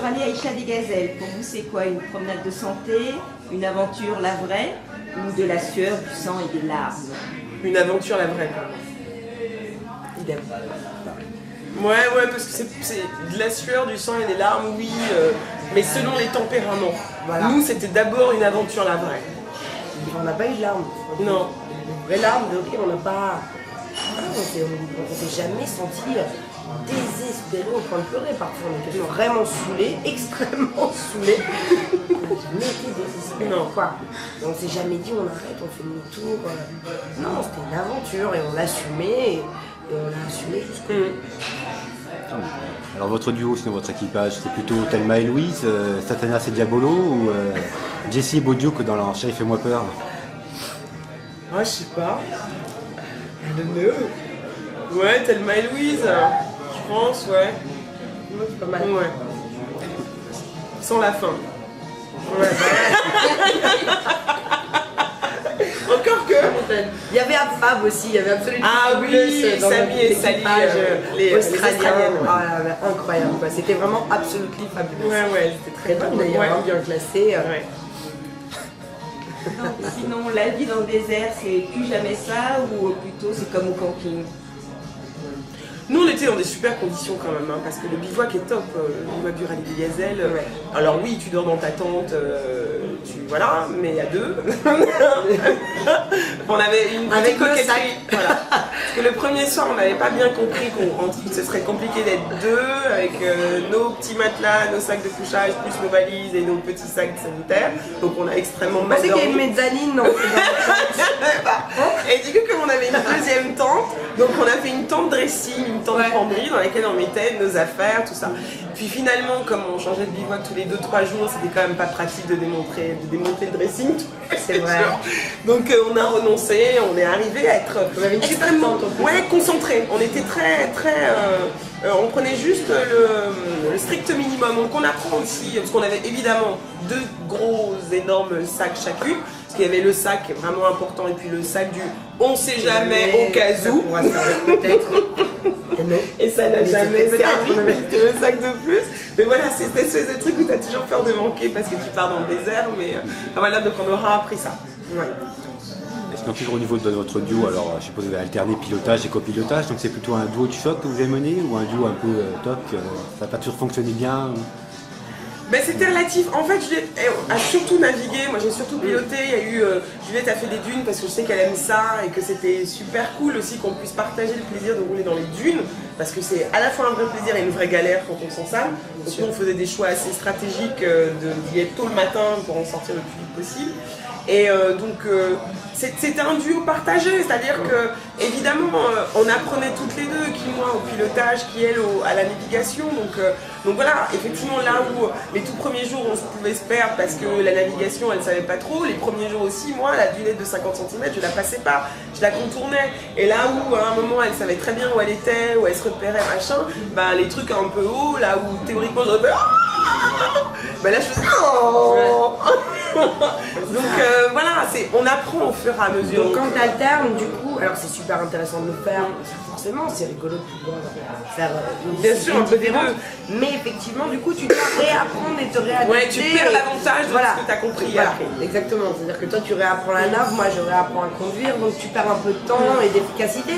Aller à Isla des Gazelles, pour vous c'est quoi? Une promenade de santé, une aventure la vraie, ou de la sueur, du sang et des larmes? Une aventure la vraie. Idem. Ouais, parce que c'est de la sueur, du sang et des larmes, oui, mais selon les tempéraments. Voilà. Nous, c'était d'abord une aventure la vraie. On n'a pas eu de larmes. Non. Les vraies larmes, ok, on n'a pas. On s'est jamais senti désespéré au point de pleurer. Parfois, on était vraiment saoulés, extrêmement saoulés. On n'a jamais été désespéré. Non. Quoi. Et on s'est jamais dit on arrête, on fait demi-tour. Non, c'était une aventure et on l'assumait. Et on l'a assumé jusqu'au bout. Alors votre duo, sinon votre équipage, c'est plutôt Thelma et Louise, Satanas et Diabolo ou Jessie et Bauduc dans la Chérie Fais-moi peur? Ouais, je sais pas. Ouais, Thelma et Louise, je pense, ouais. Ouais, c'est pas mal. Ouais. Sans la fin. Ouais. Encore que. Il y avait Afab aussi, il y avait absolument Ah oui, Samy et Sally, les australiennes. ouais. Ah, là, là, incroyable, quoi. C'était vraiment absolument fabuleux. Ouais, c'était Très bonne d'ailleurs, ouais. hein, bien classée. Ouais. Sinon, la vie dans le désert, c'est plus jamais ça, ou plutôt c'est comme au camping? Nous, on était dans des super conditions quand même, hein, parce que le bivouac est top, le bivouac du Rallye des Gazelles. Ouais. Alors oui, tu dors dans ta tente, voilà, mais à deux. On avait une Avec petite le sac. coquetterie, voilà. Parce que le premier soir, on n'avait pas bien compris que ce serait compliqué d'être deux, avec nos petits matelas, nos sacs de couchage, plus nos valises et nos petits sacs sanitaires. Donc on a extrêmement Je mal pensais qu'il y dormi. avait une mezzanine, non? Et du coup, comme on avait une deuxième tente, donc on a fait une tente dressing, une tente penderie dans laquelle on mettait nos affaires, tout ça. Puis finalement, comme on changeait de bivouac tous les 2-3 jours, c'était quand même pas pratique de démonter le dressing. C'est vrai. Donc on a renoncé, on est arrivé à être extrêmement concentrés. On était on prenait juste le strict minimum. Donc on apprend aussi, parce qu'on avait évidemment 2 gros énormes sacs chacune. Parce qu'il y avait le sac vraiment important et puis le sac du on sait jamais au cas où. On va se faire peut-être. Et ça n'a jamais c'était servi, peut-être. c'était le sac de plus. Mais voilà, c'est cette espèce de truc où tu as toujours peur de manquer parce que tu pars dans le désert. Mais voilà, donc on aura appris ça. Ouais. Et sinon toujours au niveau de votre duo, alors je suppose que vous avez alterné pilotage et copilotage, donc c'est plutôt un duo de choc que vous avez mené ou un duo un peu toc, ça n'a pas toujours fonctionné bien Ben, c'était relatif. En fait, Juliette a surtout navigué. Moi, j'ai surtout piloté. Il y a eu Juliette a fait des dunes parce que je sais qu'elle aime ça et que c'était super cool aussi qu'on puisse partager le plaisir de rouler dans les dunes parce que c'est à la fois un vrai plaisir et une vraie galère quand on s'en sale. Donc nous, on faisait des choix assez stratégiques d'y être tôt le matin pour en sortir le plus vite possible. Et c'était un duo partagé, c'est-à-dire que évidemment on apprenait toutes les deux, qui moi au pilotage, qui elle à la navigation. Donc voilà, effectivement là où les tout premiers jours on pouvait se perdre parce que la navigation elle savait pas trop, les premiers jours aussi, moi la dunette de 50 cm je la passais pas, je la contournais. Et là où à un moment elle savait très bien où elle était, où elle se repérait machin, bah les trucs un peu hauts, là où théoriquement je repère, bah là je faisais oh. Donc voilà, on apprend au fur et à mesure. Donc quand tu alternes, du coup, alors c'est super intéressant de le faire, forcément c'est rigolo de pouvoir faire bien sûr un peu des deux. Mais effectivement, du coup, tu dois réapprendre et te réadapter. Ouais, tu perds l'avantage de ce que tu as compris. Voilà, après. exactement. C'est-à-dire que toi, tu réapprends la nav, moi, je réapprends à conduire, donc tu perds un peu de temps et d'efficacité.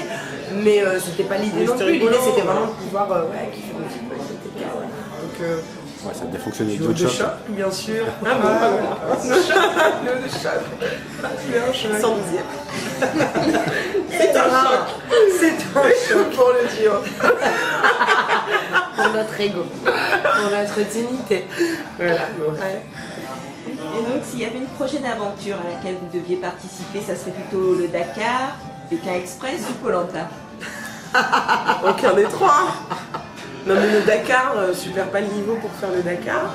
Mais c'était pas l'idée non plus. L'idée, c'était vraiment de pouvoir kiffer un petit peu. Etc. Donc, ouais, ça a bien fonctionné. duo de choc, bien sûr. Ah bon, le choc. C'est un choc. 112e. C'est un choc. C'est un choc pour le duo. pour notre ego, pour notre dignité. Voilà. Ouais. Et donc, s'il y avait une prochaine aventure à laquelle vous deviez participer, ça serait plutôt le Dakar, Pékin Express ou Koh Lanta? Aucun des trois. Non mais le Dakar, super pas le niveau pour faire le Dakar.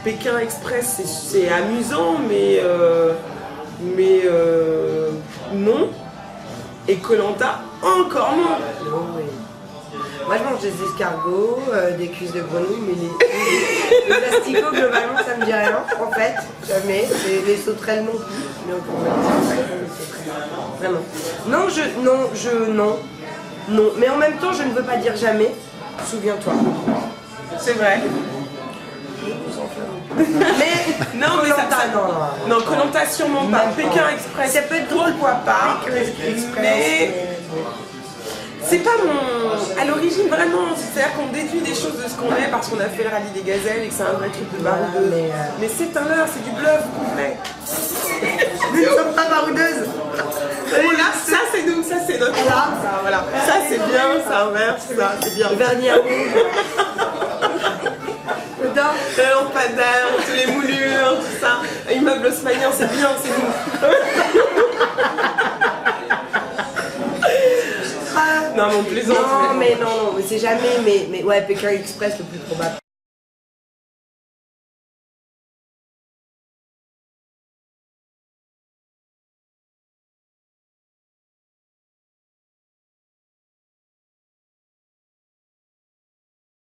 Pékin Express, c'est amusant, mais non. Et Koh Lanta, encore moins. Non, oui. Moi je mange des escargots, des cuisses de grenouille, mais les asticots globalement ça me dit rien en fait, jamais. Les sauterelles non plus, mais encore vraiment. Non, mais en même temps je ne veux pas dire jamais, souviens-toi. C'est vrai. plus en flamme. Mais Non, mais Koh-Lanta, non. Non, Koh-Lanta sûrement pas. Même pas. Pékin Express, Ça peut être pourquoi pas. Mais c'est pas mon. À l'origine, vraiment, c'est-à-dire qu'on déduit des choses de ce qu'on est parce qu'on a fait le rallye des gazelles et que c'est un vrai truc de baroudeuse. Mais c'est un leurre, c'est du bluff complet. Nous ne sommes pas baroudeuses. Oh là, ça c'est nous, ça c'est notre. Là. Ça, voilà. Ça c'est bien, ça inverse, ça c'est bien. Le vernis à rouge. Dedans. Les lampadaires, tous les moulures, tout ça. Immeuble haussmannien, c'est bien, c'est nous. Non, mais on plaisante. Non, mais c'est jamais. Mais ouais, Pékin Express le plus probable.